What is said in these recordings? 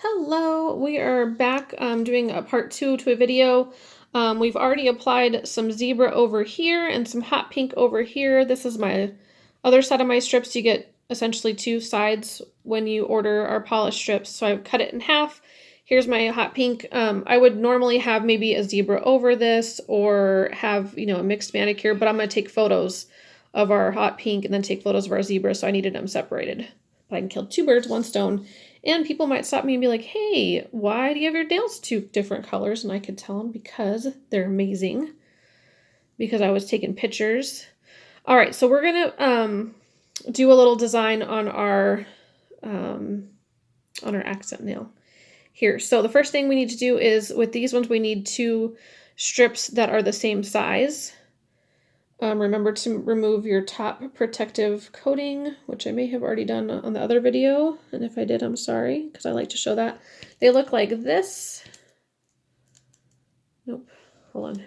Hello, we are back doing a part 2 to a video. We've already applied some zebra over here and some hot pink over here. This is my other side of my strips. You get essentially two sides when you order our polished strips. So I've cut it in half. Here's my hot pink. I would normally have maybe a zebra over this or have, a mixed manicure, but I'm going to take photos of our hot pink and then take photos of our zebra. So I needed them separated. But I can kill two birds, one stone. And people might stop me and be like, hey, why do you have your nails two different colors? And I could tell them because they're amazing. Because I was taking pictures. All right, so we're going to do a little design on our accent nail here. So the first thing we need to do is, with these ones, we need two strips that are the same size. Remember to remove your top protective coating, which I may have already done on the other video. And if I did, I'm sorry, because I like to show that. They look like this. Nope, hold on.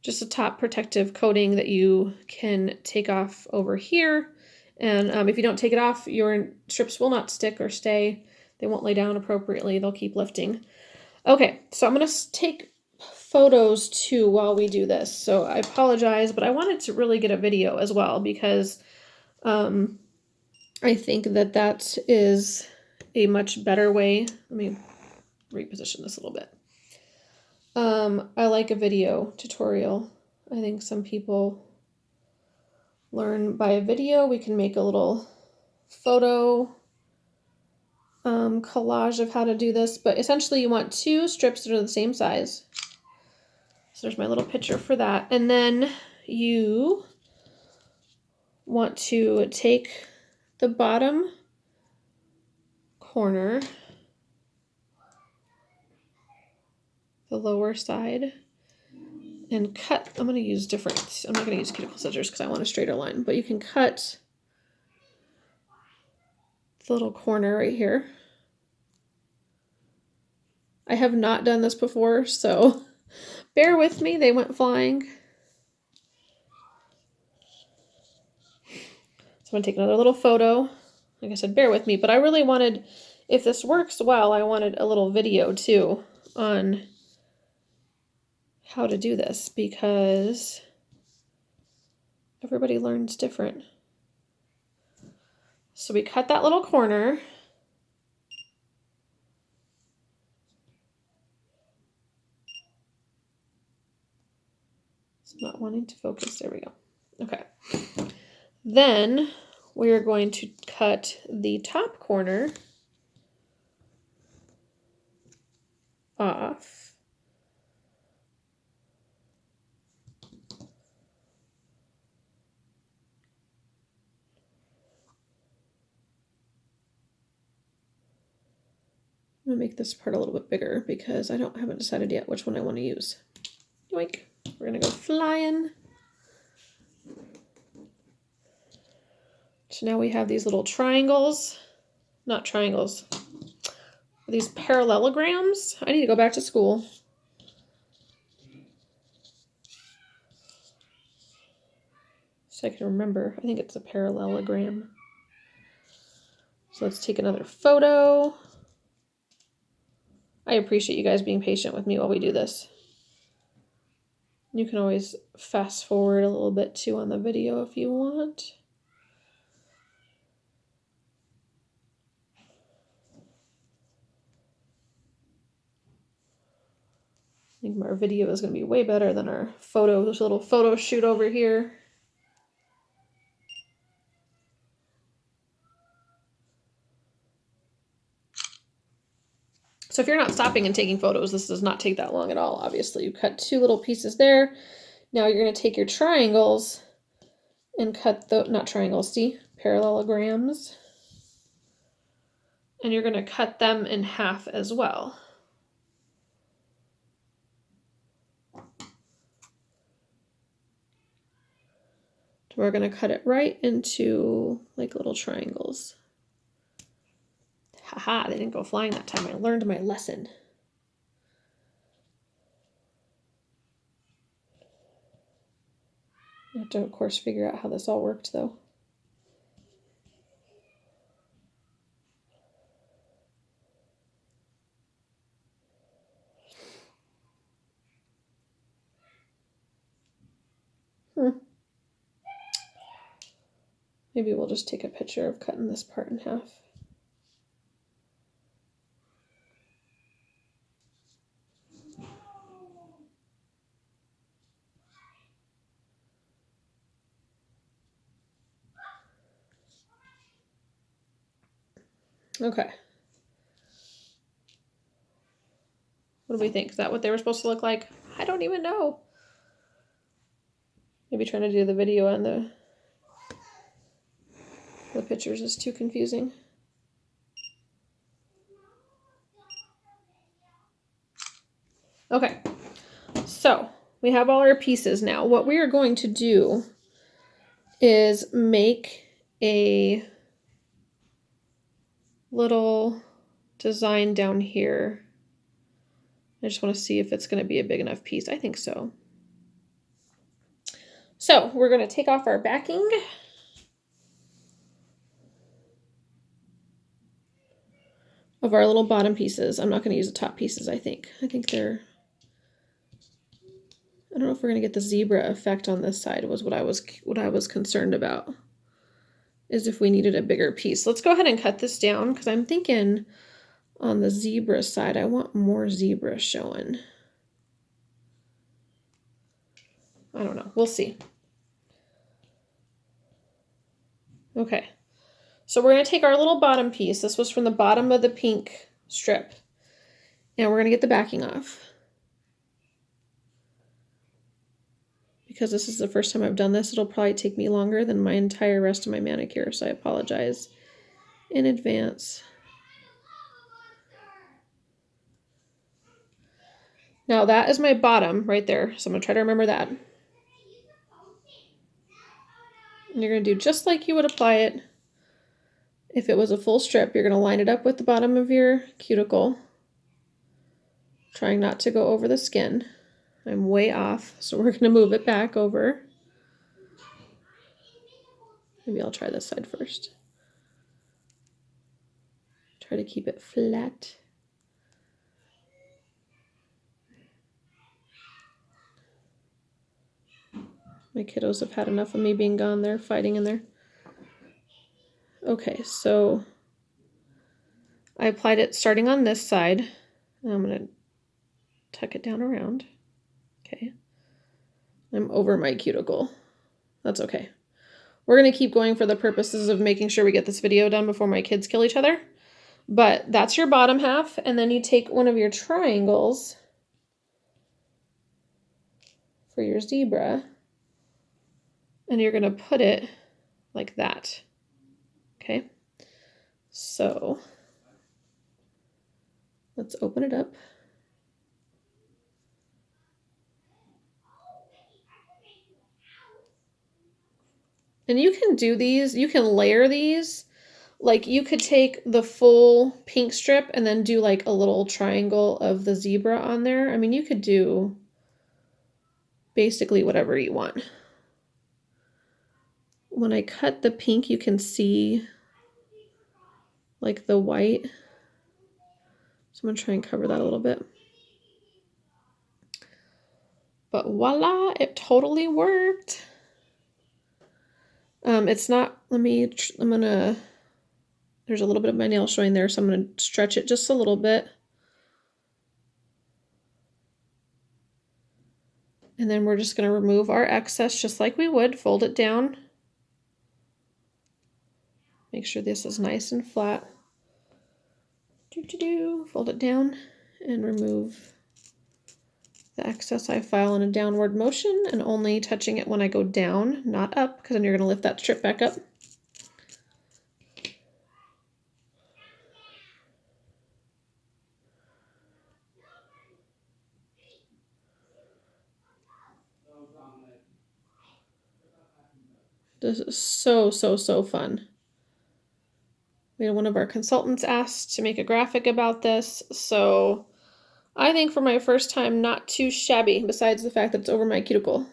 Just a top protective coating that you can take off over here. And if you don't take it off, your strips will not stick or stay. They won't lay down appropriately. They'll keep lifting. Okay, so I'm going to take photos too while we do this. So I apologize, but I wanted to really get a video as well because I think that is a much better way. Let me reposition this a little bit. I like a video tutorial. I think some people learn by a video. We can make a little photo collage of how to do this, but essentially you want two strips that are the same size. So there's my little picture for that. And then you want to take the bottom corner, the lower side, and cut. I'm not going to use cuticle scissors because I want a straighter line, but you can cut the little corner right here. I have not done this before, so bear with me, they went flying. So I'm going to take another little photo. Like I said, bear with me, but I really wanted, if this works well, I wanted a little video too on how to do this because everybody learns different. So we cut that little corner. It's not wanting to focus. There we go. Okay. Then we are going to cut the top corner off. I'm going to make this part a little bit bigger because I haven't decided yet which one I want to use. Yoink. We're going to go flying. So now we have these little triangles. Not triangles. These parallelograms. I need to go back to school. So I can remember. I think it's a parallelogram. So let's take another photo. I appreciate you guys being patient with me while we do this. You can always fast forward a little bit too on the video if you want. I think our video is going to be way better than our photo. There's a little photo shoot over here. So if you're not stopping and taking photos, this does not take that long at all, obviously. You cut two little pieces there. Now you're going to take your triangles and cut the, not triangles, see? Parallelograms. And you're going to cut them in half as well. We're going to cut it right into like little triangles. Haha, they didn't go flying that time. I learned my lesson. I have to, of course, figure out how this all worked, though. Maybe we'll just take a picture of cutting this part in half. Okay. What do we think? Is that what they were supposed to look like? I don't even know. Maybe trying to do the video and the pictures is too confusing. Okay, so we have all our pieces now. What we are going to do is make a little design down here. I just want to see if it's going to be a big enough piece. I think so. So we're going to take off our backing. Of our little bottom pieces. I'm not going to use the top pieces, I think. I think they're... I don't know if we're going to get the zebra effect on this side was what I was concerned about. Is if we needed a bigger piece. Let's go ahead and cut this down because I'm thinking on the zebra side, I want more zebra showing. I don't know. We'll see. Okay. So we're going to take our little bottom piece. This was from the bottom of the pink strip. And we're going to get the backing off. Because this is the first time I've done this, it'll probably take me longer than my entire rest of my manicure, so I apologize in advance. Now that is my bottom right there, so I'm going to try to remember that. And you're going to do just like you would apply it if it was a full strip. You're going to line it up with the bottom of your cuticle, trying not to go over the skin. I'm way off, so we're going to move it back over. Maybe I'll try this side first. Try to keep it flat. My kiddos have had enough of me being gone. They're fighting in there. Okay, so I applied it starting on this side. I'm going to tuck it down around. Okay. I'm over my cuticle. That's okay. We're going to keep going for the purposes of making sure we get this video done before my kids kill each other. But that's your bottom half, and then you take one of your triangles for your zebra, and you're going to put it like that. Okay? So let's open it up. And you can do these, you can layer these. Like you could take the full pink strip and then do like a little triangle of the zebra on there. I mean, you could do basically whatever you want. When I cut the pink, you can see like the white. So I'm going to try and cover that a little bit. But voila, it totally worked. It's not, there's a little bit of my nail showing there, so I'm going to stretch it just a little bit. And then we're just going to remove our excess just like we would, fold it down. Make sure this is nice and flat. Fold it down and remove the excess I file in a downward motion and only touching it when I go down, not up, because then you're going to lift that strip back up. This is so fun. We had one of our consultants asked to make a graphic about this, so I think for my first time, not too shabby, besides the fact that it's over my cuticle.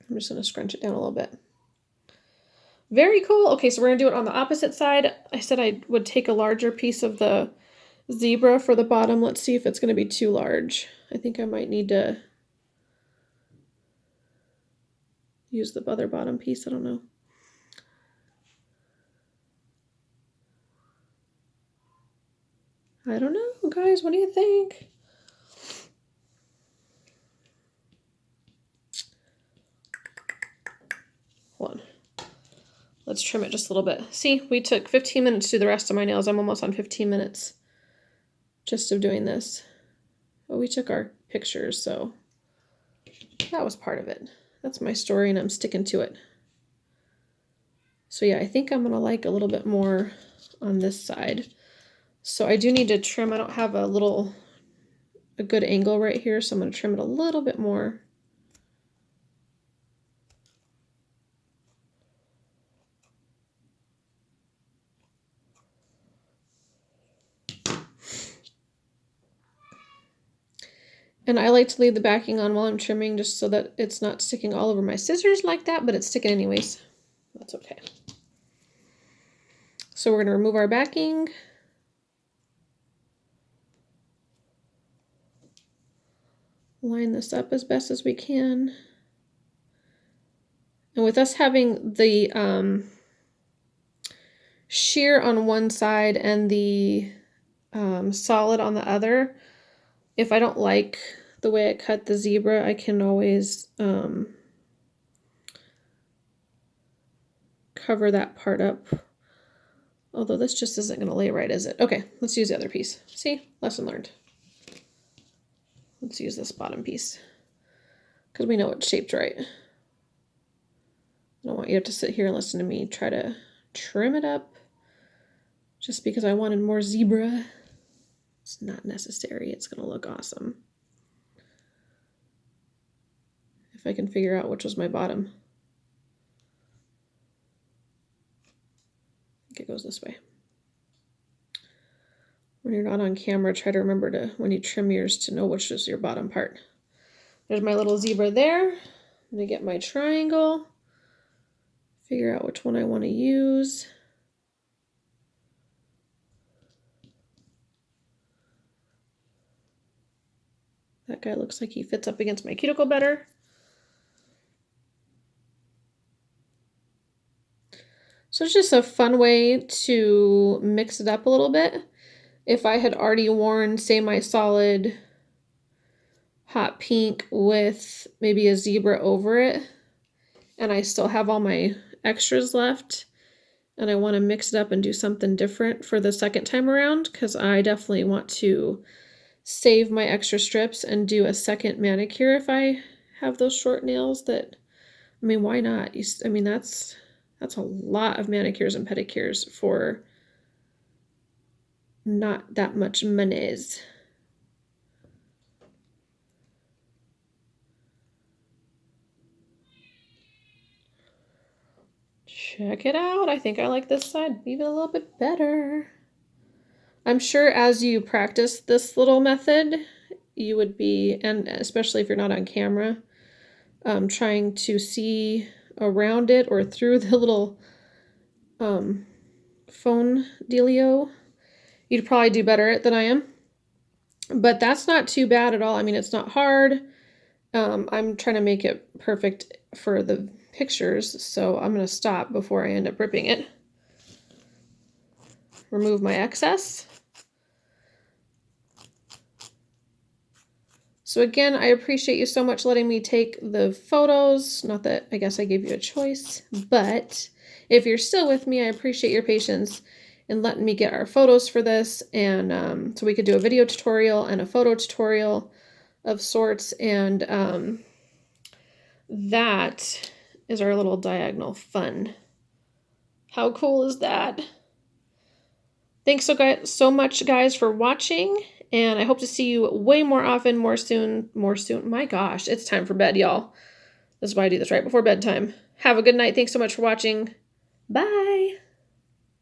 I'm just going to scrunch it down a little bit. Very cool. Okay, so we're going to do it on the opposite side. I said I would take a larger piece of the zebra for the bottom. Let's see if it's going to be too large. I think I might need to use the other bottom piece. I don't know. I don't know, guys. What do you think? Hold on. Let's trim it just a little bit. See, we took 15 minutes to do the rest of my nails. I'm almost on 15 minutes just of doing this. But we took our pictures, so that was part of it. That's my story, and I'm sticking to it. So yeah, I think I'm gonna like a little bit more on this side. So I do need to trim. I don't have a good angle right here, so I'm gonna trim it a little bit more. And I like to leave the backing on while I'm trimming just so that it's not sticking all over my scissors like that, but it's sticking anyways. That's okay. So we're going to remove our backing. Line this up as best as we can. And with us having the sheer on one side and the solid on the other, if I don't like the way I cut the zebra, I can always cover that part up. Although this just isn't going to lay right, is it? Okay, let's use the other piece. See? Lesson learned. Let's use this bottom piece because we know it's shaped right. I don't want you to have to sit here and listen to me try to trim it up just because I wanted more zebra. It's not necessary. It's going to look awesome. If I can figure out which was my bottom. I think it goes this way. When you're not on camera, try to remember to, when you trim yours, to know which is your bottom part. There's my little zebra there. I'm going to get my triangle. Figure out which one I want to use. That guy looks like he fits up against my cuticle better. So it's just a fun way to mix it up a little bit. If I had already worn, say, my solid hot pink with maybe a zebra over it, and I still have all my extras left, and I want to mix it up and do something different for the second time around, because I definitely want to save my extra strips and do a second manicure if I have those short nails. That, I mean, why not? I mean, that's a lot of manicures and pedicures for not that much monies. Check it out. I think I like this side even a little bit better. I'm sure as you practice this little method, you would be, and especially if you're not on camera, trying to see around it or through the little phone dealio, you'd probably do better than I am. But that's not too bad at all. I mean, it's not hard. I'm trying to make it perfect for the pictures, so I'm going to stop before I end up ripping it. Remove my excess. So again, I appreciate you so much letting me take the photos. Not that I guess I gave you a choice, but if you're still with me, I appreciate your patience in letting me get our photos for this. And so we could do a video tutorial and a photo tutorial of sorts. And that is our little diagonal fun. How cool is that? Thanks so much, guys, for watching. And I hope to see you way more often, more soon. My gosh, it's time for bed, y'all. This is why I do this right before bedtime. Have a good night. Thanks so much for watching. Bye.